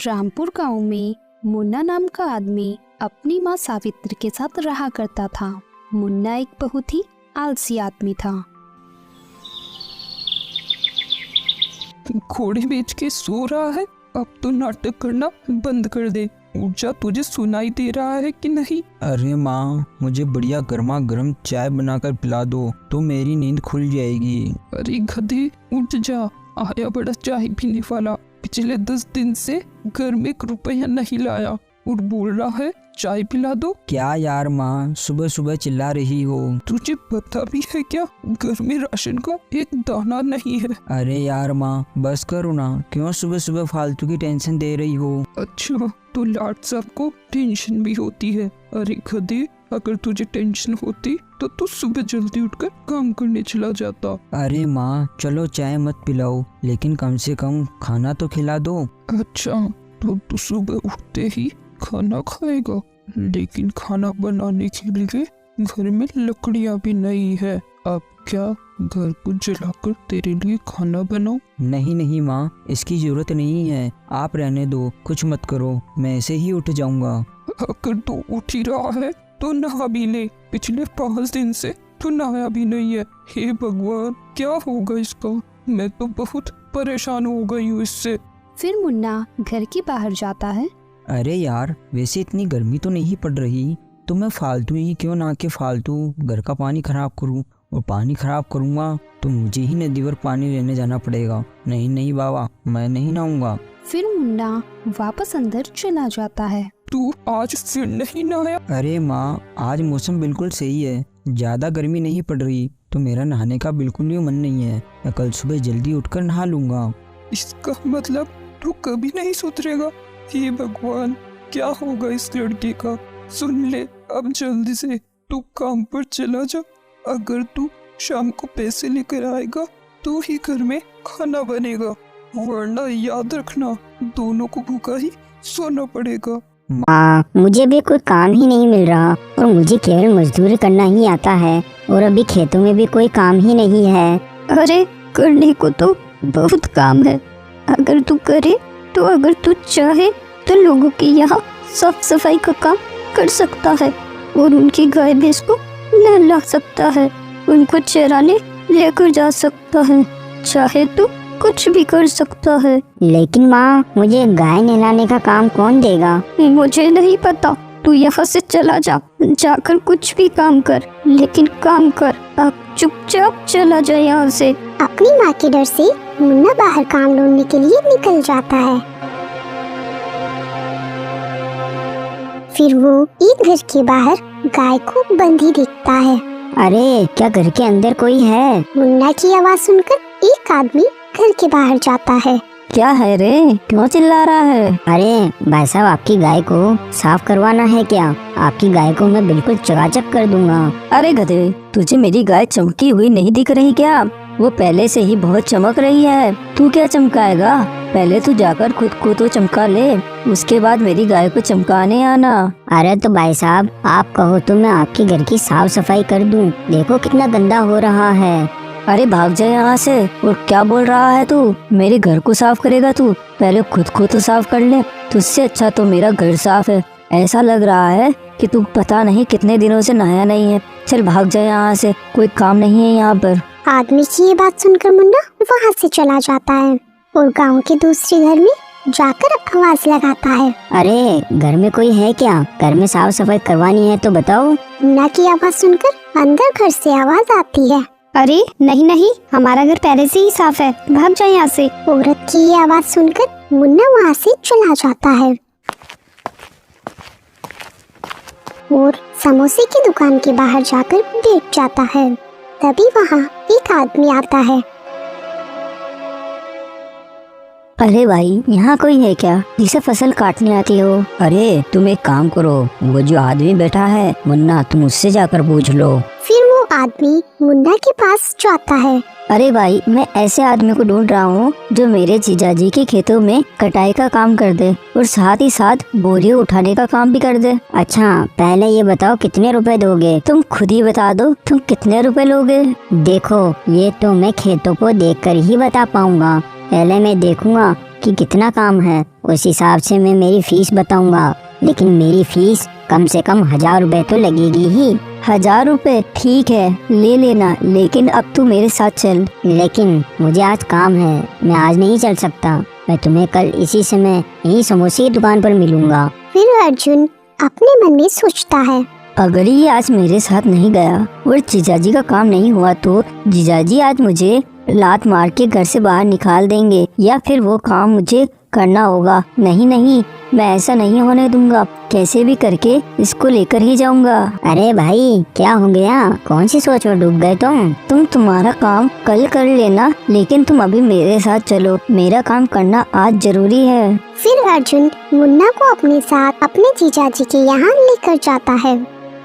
रामपुर गांव में मुन्ना नाम का आदमी अपनी माँ सावित्री के साथ रहा करता था। मुन्ना एक बहुत ही आलसी आदमी था। घोड़े बेच के सो रहा है, अब तो नाटक करना बंद कर दे। उठ जा, तुझे सुनाई दे रहा है कि नहीं? अरे माँ, मुझे बढ़िया गर्मा गर्म चाय बनाकर पिला दो तो मेरी नींद खुल जाएगी। अरे गधे, उठ जा, आया बड़ा चाय पीने वाला। पिछले 10 दिन से घर में 1 रुपया नहीं लाया और बोल रहा है चाय पिला दो। क्या यार माँ, सुबह सुबह चिल्ला रही हो? तुझे पता भी है क्या, घर में राशन का एक दाना नहीं है। अरे यार माँ, बस करो ना, क्यों सुबह सुबह फालतू की टेंशन दे रही हो? अच्छा, तो लाट साहब को टेंशन भी होती है। अरे गधे, अगर तुझे टेंशन होती तो तू सुबह जल्दी उठकर काम करने चला जाता। अरे माँ, चलो चाय मत पिलाओ, लेकिन कम से कम खाना तो खिला दो। अच्छा, तो तू सुबह उठते ही खाना खाएगा, लेकिन खाना बनाने के लिए घर में लकड़ियाँ भी नहीं है। अब क्या घर को जलाकर तेरे लिए खाना बनाऊं? नहीं नहीं माँ, इसकी जरूरत नहीं है, आप रहने दो, कुछ मत करो, मैं ऐसे ही उठ जाऊंगा। अगर तू उठ ही रहा है तो नहा भी ले। पिछले 5 दिन से तू नहाया भी नहीं है। हे भगवान, क्या होगा इसका? मैं तो बहुत परेशान हो गई हूँ इससे। फिर मुन्ना घर के बाहर जाता है। अरे यार, वैसे इतनी गर्मी तो नहीं पड़ रही, तो मैं फालतू ही क्यों ना के फालतू घर का पानी खराब करूं, और पानी खराब करूंगा तो मुझे ही नदी पर पानी लेने जाना पड़ेगा। नहीं नहीं बाबा, मैं नहीं नहाऊंगा। फिर मुन्ना वापस अंदर चला जाता है। तू आज फिर नहीं नहाया? अरे माँ, आज मौसम बिल्कुल सही है, ज्यादा गर्मी नहीं पड़ रही, तो मेरा नहाने का बिल्कुल भी मन नहीं है। मैं कल सुबह जल्दी उठकर नहा लूंगा। इसका मतलब तू कभी नहीं सुधरेगा। हे भगवान, क्या होगा इस लड़के का? सुन ले, अब जल्दी से तू काम पर चला जा। अगर तू शाम को पैसे लेकर आएगा तो ही घर में खाना बनेगा, वरना याद रखना दोनों को भूखा ही सोना पड़ेगा। माँ, मुझे भी कोई काम ही नहीं मिल रहा और मुझे केवल मजदूरी करना ही आता है, और अभी खेतों में भी कोई काम ही नहीं है। अरे करने को तो बहुत काम है, अगर तू करे तो, अगर तू चाहे तो लोगों के यहाँ साफ सफाई का काम कर सकता है और उनकी गाय भैंस को नहला सकता है, उनको चराने लेकर जा सकता है, चाहे तो कुछ भी कर सकता है। लेकिन माँ, मुझे गाय नहलाने का काम कौन देगा? मुझे नहीं पता, तू यहाँ से चला जा, जाकर कुछ भी काम कर, लेकिन काम कर। अब चुपचाप चला जा यहाँ से। अपनी माँ के डर से मुन्ना बाहर काम ढूंढने के लिए निकल जाता है। फिर वो एक घर के बाहर गाय को बंधी देखता है। अरे, क्या घर के अंदर कोई है? मुन्ना की आवाज सुनकर एक आदमी घर के बाहर जाता है। क्या है रे, क्यों चिल्ला रहा है? अरे भाई साहब, आपकी गाय को साफ करवाना है क्या? आपकी गाय को मैं बिल्कुल चकाचक कर दूंगा। अरे गधे, तुझे मेरी गाय चमकी हुई नहीं दिख रही क्या? वो पहले से ही बहुत चमक रही है, तू क्या चमकाएगा? पहले तू जाकर खुद को तो चमका ले, उसके बाद मेरी गाय को चमकाने आना। अरे तो भाई साहब, आप कहो तो मैं आपके घर की साफ सफाई कर दूं, देखो कितना गंदा हो रहा है। अरे भाग जा यहाँ से। और क्या बोल रहा है तू? मेरे घर को साफ करेगा तू? पहले खुद को तो साफ कर ले, तुझसे अच्छा तो मेरा घर साफ है। ऐसा लग रहा है कि तू पता नहीं कितने दिनों से नहाया नहीं है। चल भाग जा यहाँ से, कोई काम नहीं है यहाँ पर। आदमी की ये बात सुनकर मुन्ना वहाँ से चला जाता है और गांव के दूसरे घर में जाकर आवाज लगाता है। अरे घर में कोई है क्या? घर में साफ सफाई करवानी है तो बताओ। मुन्ना की आवाज सुनकर अंदर घर से आवाज आती है। अरे नहीं नहीं, हमारा घर पहले से ही साफ है, भाग जाए यहाँ से। औरत की ये आवाज सुनकर मुन्ना वहाँ से चला जाता है और समोसे की दुकान के बाहर जाकर बैठ जाता है। तभी वहाँ एक आदमी आता है। अरे भाई, यहाँ कोई है क्या जिसे फसल काटने आती हो? अरे तुम एक काम करो, वो जो आदमी बैठा है मुन्ना, तुम उससे जाकर पूछ लो। फिर वो आदमी मुन्ना के पास जाता है। अरे भाई, मैं ऐसे आदमी को ढूंढ रहा हूँ जो मेरे जीजाजी के खेतों में कटाई का काम कर दे और साथ ही साथ बोरियों उठाने का काम भी कर दे। अच्छा, पहले ये बताओ कितने रुपए दोगे? तुम खुद ही बता दो, तुम कितने रुपए लोगे? देखो, ये तो मैं खेतों को देखकर ही बता पाऊंगा। पहले मैं देखूंगा कि कितना काम है, उस हिसाब से मैं मेरी फीस बताऊंगा। लेकिन मेरी फीस कम से कम 1000 रुपए तो लगेगी ही। 1000 रुपए? ठीक है, ले लेना, लेकिन अब तू मेरे साथ चल। लेकिन मुझे आज काम है, मैं आज नहीं चल सकता। मैं तुम्हें कल इसी समय यही समोसे की दुकान पर मिलूंगा। फिर अर्जुन अपने मन में सोचता है, अगर ये आज मेरे साथ नहीं गया और जीजाजी का काम नहीं हुआ तो जीजाजी आज मुझे लात मार के घर से बाहर निकाल देंगे, या फिर वो काम मुझे करना होगा। नहीं नहीं, मैं ऐसा नहीं होने दूंगा, कैसे भी करके इसको लेकर ही जाऊंगा। अरे भाई, क्या हो गया? कौन सी सोच में डूब गए तुम? तुम्हारा काम कल कर लेना, लेकिन तुम अभी मेरे साथ चलो, मेरा काम करना आज जरूरी है। फिर अर्जुन मुन्ना को अपने साथ अपने जीजाजी के यहाँ लेकर जाता है।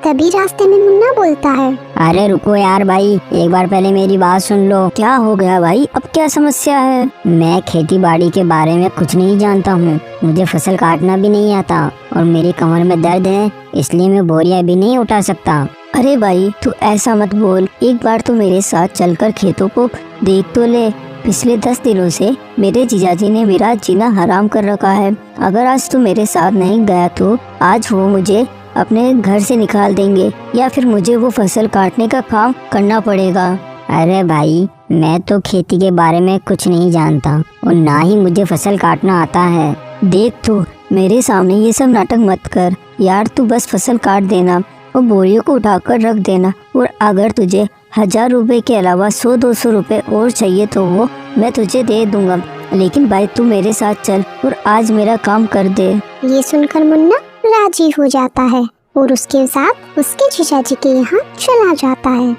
तभी रास्ते में मुन्ना बोलता है, अरे रुको यार भाई, एक बार पहले मेरी बात सुन लो। क्या हो गया भाई, अब क्या समस्या है? मैं खेती बाड़ी के बारे में कुछ नहीं जानता हूँ, मुझे फसल काटना भी नहीं आता और मेरी कमर में दर्द है, इसलिए मैं बोरियां भी नहीं उठा सकता। अरे भाई तू ऐसा मत बोल, एक बार तो मेरे साथ चलकर खेतों को देख तो ले। पिछले 10 दिनों से मेरे जीजाजी ने मेरा जीना हराम कर रखा है। अगर आज तू मेरे साथ नहीं गया तो आज वो मुझे अपने घर से निकाल देंगे, या फिर मुझे वो फसल काटने का काम करना पड़ेगा। अरे भाई, मैं तो खेती के बारे में कुछ नहीं जानता और ना ही मुझे फसल काटना आता है। देख तू मेरे सामने ये सब नाटक मत कर यार, तू बस फसल काट देना और बोरियों को उठाकर रख देना, और अगर तुझे 1000 रुपए के अलावा 100-200 रुपए और चाहिए तो वो मैं तुझे दे दूंगा। लेकिन भाई तू मेरे साथ चल और आज मेरा काम कर दे। ये सुनकर मुन्ना राजी हो जाता है और उसके साथ उसके जीजाजी के यहाँ चला जाता है।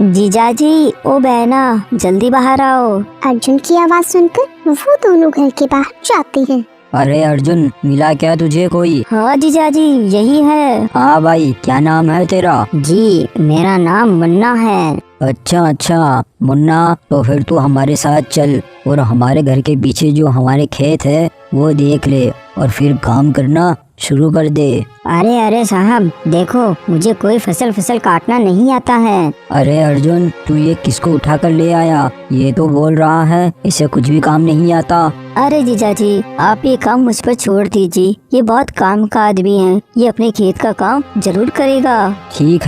जीजाजी, ओ बहना, जल्दी बाहर आओ। अर्जुन की आवाज सुनकर वो दोनों घर के बाहर जाते हैं। अरे अर्जुन, मिला क्या तुझे कोई? हाँ जीजाजी, यही है। हाँ भाई, क्या नाम है तेरा? जी, मेरा नाम मुन्ना है। अच्छा मुन्ना, तो फिर तू हमारे साथ चल और हमारे घर के पीछे जो हमारे खेत है वो देख ले और फिर काम करना शुरू कर दे। अरे साहब, देखो मुझे कोई फसल काटना नहीं आता है। अरे अर्जुन, तू ये किसको उठा कर ले आया? ये तो बोल रहा है इसे कुछ भी काम नहीं आता। अरे जीजाजी, आप ये काम मुझ पर छोड़ दीजिए, ये बहुत काम का आदमी है, ये अपने खेत का काम जरूर करेगा। ठीक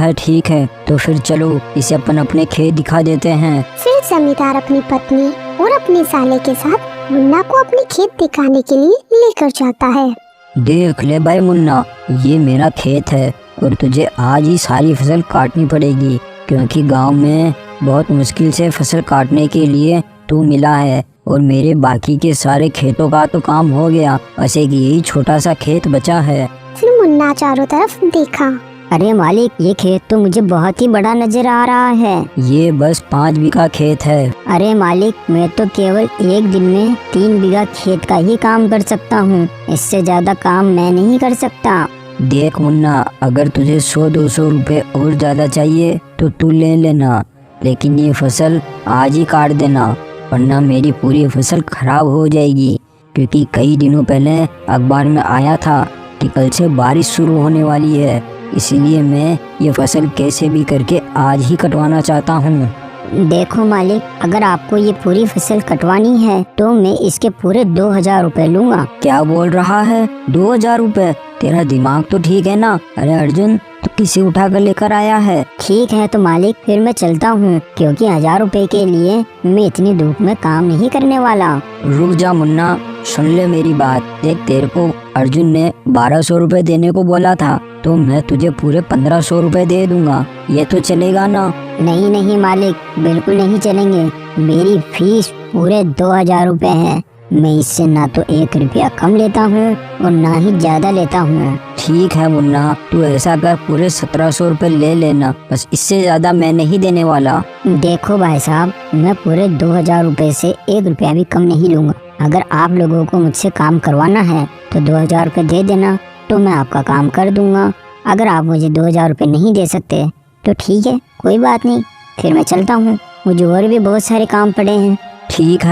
है, तो फिर चलो इसे अपने खेत दिखा देते हैं। फिर जमींदार अपनी पत्नी और अपने साले के साथ मुन्ना को अपने खेत दिखाने के लिए लेकर जाता है। देख ले भाई मुन्ना, ये मेरा खेत है और तुझे आज ही सारी फसल काटनी पड़ेगी, क्योंकि गांव में बहुत मुश्किल से फसल काटने के लिए तू मिला है और मेरे बाकी के सारे खेतों का तो काम हो गया, बस एक यही छोटा सा खेत बचा है। फिर मुन्ना चारों तरफ देखा। अरे मालिक, ये खेत तो मुझे बहुत ही बड़ा नजर आ रहा है। ये बस 5 बीघा खेत है। अरे मालिक, मैं तो केवल एक दिन में 3 बीघा खेत का ही काम कर सकता हूँ, इससे ज्यादा काम मैं नहीं कर सकता। देख मुन्ना, अगर तुझे 100-200 रुपए और ज्यादा चाहिए तो तू ले लेना, लेकिन ये फसल आज ही काट देना, वरना मेरी पूरी फसल खराब हो जाएगी। क्योंकि कई दिनों पहले अखबार में आया था कि कल से बारिश शुरू होने वाली है, इसीलिए मैं ये फसल कैसे भी करके आज ही कटवाना चाहता हूँ। देखो मालिक, अगर आपको ये पूरी फसल कटवानी है तो मैं इसके पूरे 2000 रुपए लूँगा। क्या बोल रहा है? 2000 रुपए? तेरा दिमाग तो ठीक है ना? अरे अर्जुन, तो किसे उठा कर लेकर आया है? ठीक है तो मालिक, फिर मैं चलता हूँ, क्योंकि 1000 रुपए के लिए मैं इतनी धूप में काम नहीं करने वाला। रुक जा मुन्ना, सुन ले मेरी बात। देख, तेरे को अर्जुन ने 1200 रुपए देने को बोला था, तो मैं तुझे पूरे 1500 रुपए दे दूंगा। ये तो चलेगा ना? नहीं मालिक, बिल्कुल नहीं चलेंगे। मेरी फीस पूरे 2000 रुपए है। मैं इससे ना तो 1 रुपया कम लेता हूँ और ना ही ज्यादा लेता हूँ। ठीक है मुन्ना, तू ऐसा कर, पूरे 1700 रुपए ले लेना, बस इससे ज्यादा मैं नहीं देने वाला। देखो भाई साहब, मैं पूरे 2000 रुपए से 1 रुपया भी कम नहीं लूँगा। अगर आप लोगों को मुझसे काम करवाना है तो 2000 रुपये दे देना, तो मैं आपका काम कर दूंगा। अगर आप मुझे 2000 रुपये नहीं दे सकते तो ठीक है, कोई बात नहीं, फिर मैं चलता हूँ, मुझे और भी बहुत सारे काम पड़े हैं। ठीक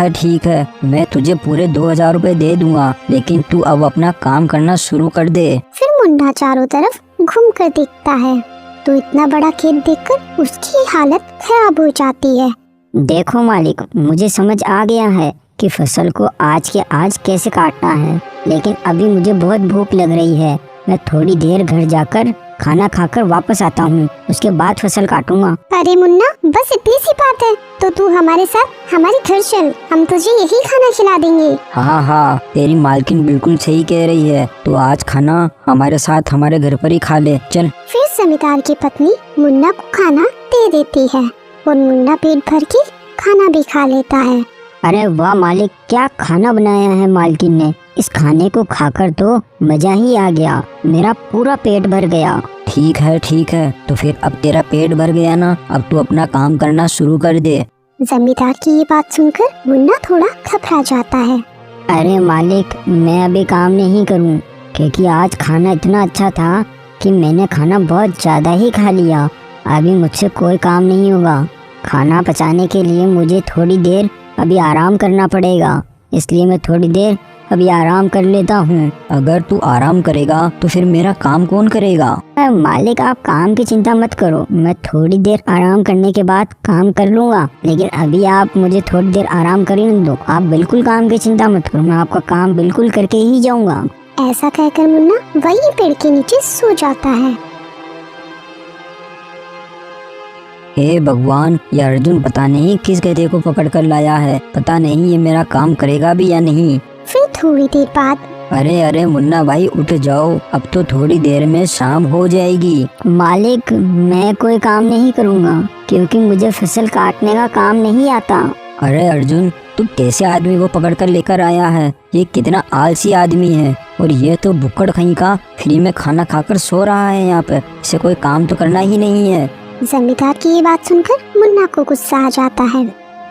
है, मैं तुझे पूरे 2000 रुपए दे दूंगा, लेकिन तू अब अपना काम करना शुरू कर दे। फिर मुन्ना चारों तरफ घूम कर देखता है तो इतना बड़ा खेत देखकर उसकी हालत खराब हो जाती है। देखो मालिक, मुझे समझ आ गया है कि फसल को आज के आज कैसे काटना है, लेकिन अभी मुझे बहुत भूख लग रही है। मैं थोड़ी देर घर जाकर खाना खाकर वापस आता हूँ, उसके बाद फसल काटूंगा। अरे मुन्ना, बस इतनी सी बात है तो तू हमारे साथ हमारे घर चल, हम तुझे यही खाना खिला देंगे। हाँ हाँ, तेरी मालकिन बिल्कुल सही कह रही है, तो आज खाना हमारे साथ हमारे घर पर ही खा ले, चल। फिर जमींदार की पत्नी मुन्ना को खाना दे देती है और मुन्ना पेट भर के खाना भी खा लेता है। अरे वाह मालिक, क्या खाना बनाया है मालकिन ने। इस खाने को खाकर तो मजा ही आ गया, मेरा पूरा पेट भर गया। ठीक है, तो फिर अब तेरा पेट भर गया ना, अब तू अपना काम करना शुरू कर दे। जमींदार की ये बात सुनकर मुन्ना थोड़ा घबरा जाता है। अरे मालिक, मैं अभी काम नहीं करूं, क्योंकि आज खाना इतना अच्छा था कि मैंने खाना बहुत ज्यादा ही खा लिया। अभी मुझसे कोई काम नहीं होगा। खाना पचाने के लिए मुझे थोड़ी देर अभी आराम करना पड़ेगा, इसलिए मैं थोड़ी देर अभी आराम कर लेता हूँ। अगर तू आराम करेगा तो फिर मेरा काम कौन करेगा? मालिक, आप काम की चिंता मत करो, मैं थोड़ी देर आराम करने के बाद काम कर लूँगा, लेकिन अभी आप मुझे थोड़ी देर आराम करने दो। आप बिल्कुल काम की चिंता मत करो, मैं आपका काम बिल्कुल करके ही जाऊँगा। ऐसा कहकर मुन्ना वही पेड़ के नीचे सो जाता है। हे भगवान, ये अर्जुन पता नहीं किस गधे को पकड़ कर लाया है, पता नहीं ये मेरा काम करेगा भी या नहीं। फिर थोड़ी देर बाद अरे मुन्ना भाई, उठ जाओ, अब तो थोड़ी देर में शाम हो जाएगी। मालिक, मैं कोई काम नहीं करूँगा, क्योंकि मुझे फसल काटने का काम नहीं आता। अरे अर्जुन, तू कैसे आदमी को पकड़ कर लेकर आया है? ये कितना आलसी आदमी है, और ये तो भुक्कड़ कहीं का फ्री में खाना खाकर सो रहा है यहाँ पे, इसे कोई काम तो करना ही नहीं है। जमींदार की ये बात सुनकर मुन्ना को गुस्सा आ जाता है।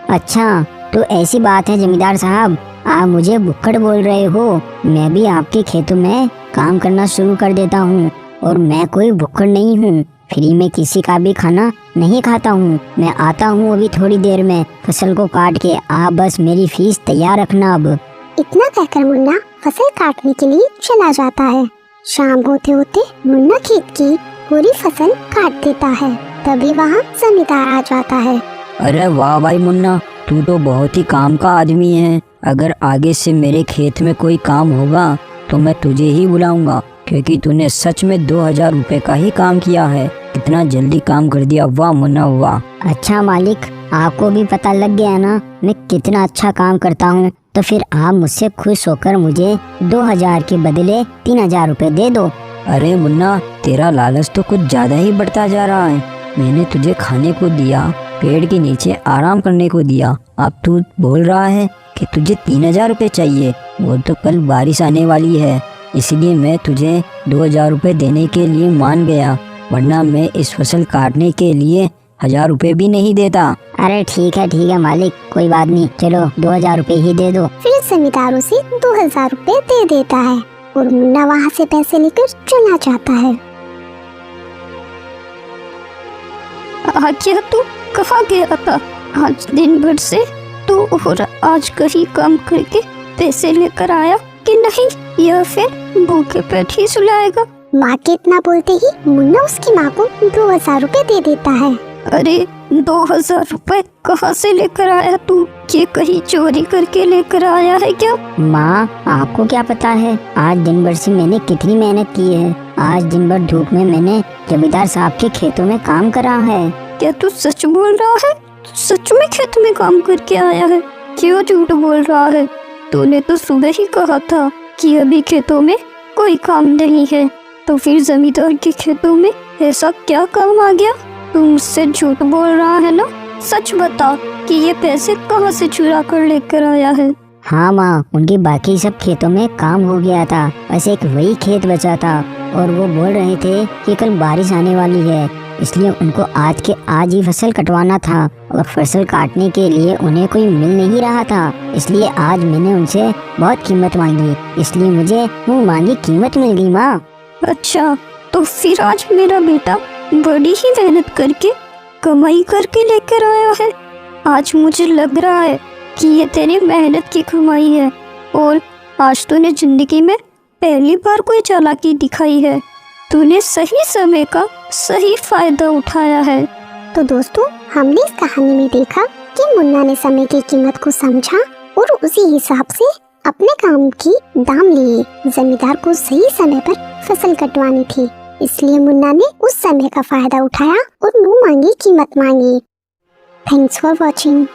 अच्छा, तो ऐसी बात है जमींदार साहब, आप मुझे भुक्कड़ बोल रहे हो? मैं भी आपके खेतों में काम करना शुरू कर देता हूँ, और मैं कोई भुक्कड़ नहीं हूँ, फ्री में किसी का भी खाना नहीं खाता हूँ। मैं आता हूँ अभी थोड़ी देर में फसल को काट के, आप बस मेरी फीस तैयार रखना। अब इतना कहकर मुन्ना फसल काटने के लिए चला जाता है। शाम होते होते मुन्ना खेत की पूरी फसल काट देता है। तभी वहाँ जमींदार आ जाता है। अरे वाह भाई मुन्ना, तू तो बहुत ही काम का आदमी है। अगर आगे से मेरे खेत में कोई काम होगा तो मैं तुझे ही बुलाऊंगा, क्योंकि तूने सच में 2000 रुपए का ही काम किया है। कितना जल्दी काम कर दिया, वाह मुन्ना वाह। अच्छा मालिक, आपको भी पता लग गया ना मैं कितना अच्छा काम करता हूँ, तो फिर आप मुझसे खुश होकर मुझे 2000 के बदले 3000 रुपए दे दो। अरे मुन्ना, तेरा लालच तो कुछ ज्यादा ही बढ़ता जा रहा है। मैंने तुझे खाने को दिया, पेड़ के नीचे आराम करने को दिया, अब तू बोल रहा है कि तुझे 3000 रुपये चाहिए। वो तो कल बारिश आने वाली है, इसलिए मैं तुझे 2000 रुपये देने के लिए मान गया, वरना मैं इस फसल काटने के लिए 1000 रुपये भी नहीं देता। अरे ठीक है मालिक, कोई बात नहीं, चलो 2000 रुपये ही दे दो। फिर जमींदार उसे 2000 रुपए दे देता है और मुन्ना वहाँ से पैसे लेकर चला जाता है। आज्ञा, तू कहाँ गया था? आज दिन भर से तू और आज कहीं काम करके पैसे लेकर आया कि नहीं, या फिर भूखे पेट ही सुलाएगा? माँ के इतना बोलते ही मुन्ना उसकी माँ को 2000 रुपए दे देता है। अरे 2000 रुपए कहाँ से लेकर आया तू? ये कहीं चोरी करके लेकर आया है क्या? माँ, आपको क्या पता है आज दिन भर से मैंने कितनी मेहनत की है। आज दिन भर धूप में मैंने जमींदार साहब के खेतों में काम करा है। क्या तू सच बोल रहा है? तू सच में खेत में काम करके आया है? क्यों झूठ बोल रहा है? तूने तो सुबह ही कहा था कि अभी खेतों में कोई काम नहीं है, तो फिर जमींदार के खेतों में ऐसा क्या काम आ गया? तू मुझसे झूठ बोल रहा है ना? सच बता कि ये पैसे कहाँ से चुरा कर लेकर आया है? हाँ माँ, उनके बाकी सब खेतों में काम हो गया था, बस एक वही खेत बचा था, और वो बोल रहे थे कि कल बारिश आने वाली है, इसलिए उनको आज के आज ही फसल कटवाना था, और फसल काटने के लिए उन्हें कोई मिल नहीं रहा था, इसलिए आज मैंने उनसे बहुत कीमत मांगी, इसलिए मुझे मुँह मांगी कीमत मिल गई माँ। अच्छा, तो फिर आज मेरा बेटा बड़ी ही मेहनत करके कमाई करके लेकर आया है। आज मुझे लग रहा है कि ये तेरी मेहनत की कमाई है, और आज तूने जिंदगी में पहली बार कोई चालाकी दिखाई है। तूने सही समय का सही फायदा उठाया है। तो दोस्तों, हमने इस कहानी में देखा कि मुन्ना ने समय की कीमत को समझा और उसी हिसाब से अपने काम की दाम लिए। जमींदार को सही समय पर फसल कटवानी थी, इसलिए मुन्ना ने उस समय का फायदा उठाया और मुंह मांगी कीमत मांगी। Thanks for watching.